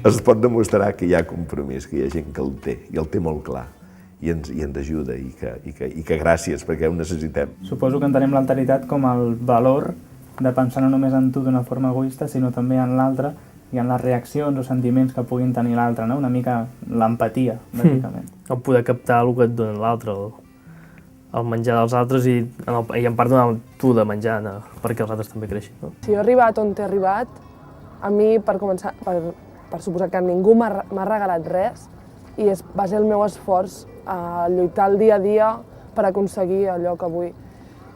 es pot demostrar que hi ha compromís, que hi ha gent que el té, i el té molt clar, i ens ajuda, i que gràcies, perquè ho necessitem. Suposo que entenem l'alteritat com el valor de pensar no només en tu d'una forma egoista, sinó també en l'altre, i en les reaccions o sentiments que puguin tenir l'altre, no? Una mica l'empatia, bàsicament. El poder captar el que et dona l'altre, el menjar dels altres i en part donar tu de menjar perquè els altres també creixin. No? Si jo he arribat on he arribat, a mi, per començar, per suposar que ningú m'ha regalat res, i va ser el meu esforç a lluitar el dia a dia per aconseguir allò que vull.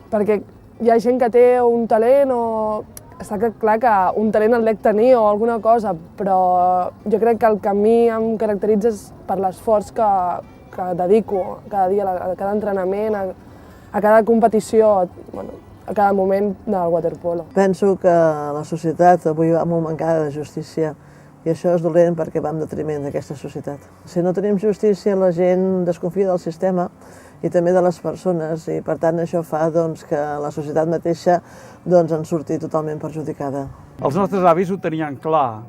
Perquè hi ha gent que té un talent o... Està clar que un talent el dec tenir o alguna cosa, però jo crec que el que a mi em caratteritza és per l'esforç que dedico cada dia, a cada entrenament, a cada competició, a cada moment del waterpolo. Penso que la societat avui va molt mancada de justícia i això és dolent perquè va en detriment d'aquesta societat. Si no tenim justícia, la gent desconfia del sistema i també de les persones, i per tant això fa que la societat mateixa en surti totalment perjudicada. Els nostres avis ho tenien clar,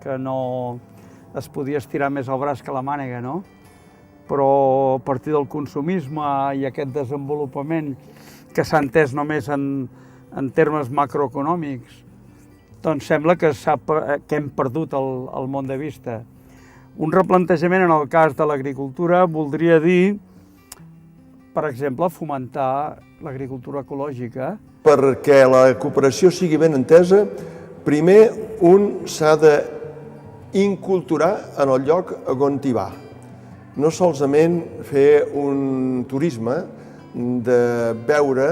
que no es podia estirar més el braç que la mànega, no? Però a partir del consumisme i aquest desenvolupament que s'ha entès només en termes macroeconòmics, doncs sembla que hem perdut el món de vista. Un replantejament en el cas de l'agricultura voldria dir, per exemple, fomentar l'agricultura ecològica. Perquè la cooperació sigui ben entesa, primer un s'ha d'inculturar en el lloc on hi va. No solament fer un turisme de veure,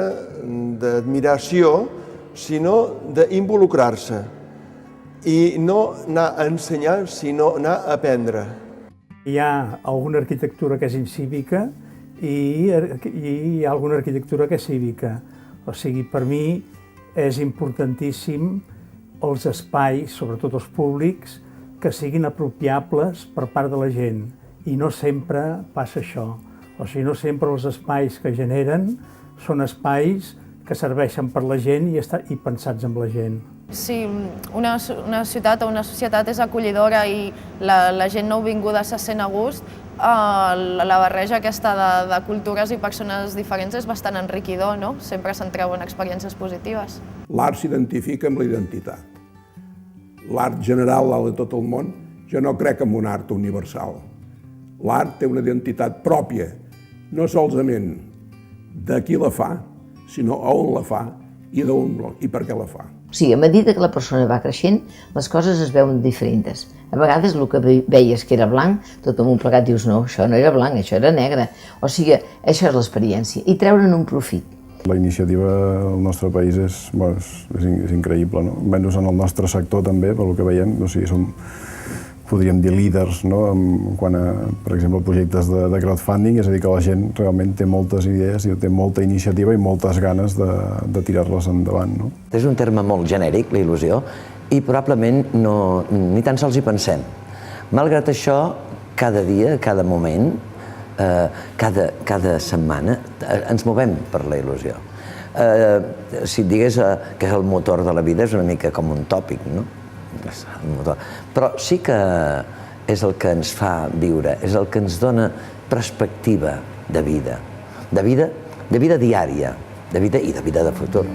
d'admiració, sinó d'involucrar-se. I no anar a ensenyar, sinó anar a aprendre. Hi ha alguna arquitectura que és incívica i hi ha alguna arquitectura que és cívica. O sigui, per mi és importantíssim els espais, sobretot els públics, que siguin apropiables per part de la gent. I no sempre passa això. O sigui, no sempre els espais que generen són espais que serveixen per la gent i pensats amb la gent. Si una ciutat o una societat és acollidora i la gent nouvinguda se sent a gust, la barreja aquesta de cultures i persones diferents és bastant enriquidor, no? Sempre se'n treuen experiències positives. L'art s'identifica amb la identitat. L'art general, l'art de tot el món, jo no crec en un art universal. L'art té una identitat pròpia, no solament de qui la fa, sinó on la fa i per què la fa. O sigui, a mesura que la persona va creixent, les coses es veuen diferents. A vegades el que veies que era blanc, tot amb un plegat dius no, això no era blanc, això era negre. O sigui, això és l'experiència, i treure'n un profit. La iniciativa al nostre país és increïble, no? Almenys en el nostre sector també, pel que veiem, o sigui, som, podríem dir, líders, no? Quant a, per exemple, projectes de crowdfunding, és a dir, que la gent realment té moltes idees i té molta iniciativa i moltes ganes de tirar-les endavant, no? És un terme molt genèric, la il·lusió, i probablement ni tan sols hi pensem. Malgrat això, cada dia, cada moment, cada setmana, ens movem per la il·lusió. Si et digués que és el motor de la vida, és una mica com un tòpic, no? Però sí que és el que ens fa viure, és el que ens dona perspectiva de vida diària, de vida i de vida de futur.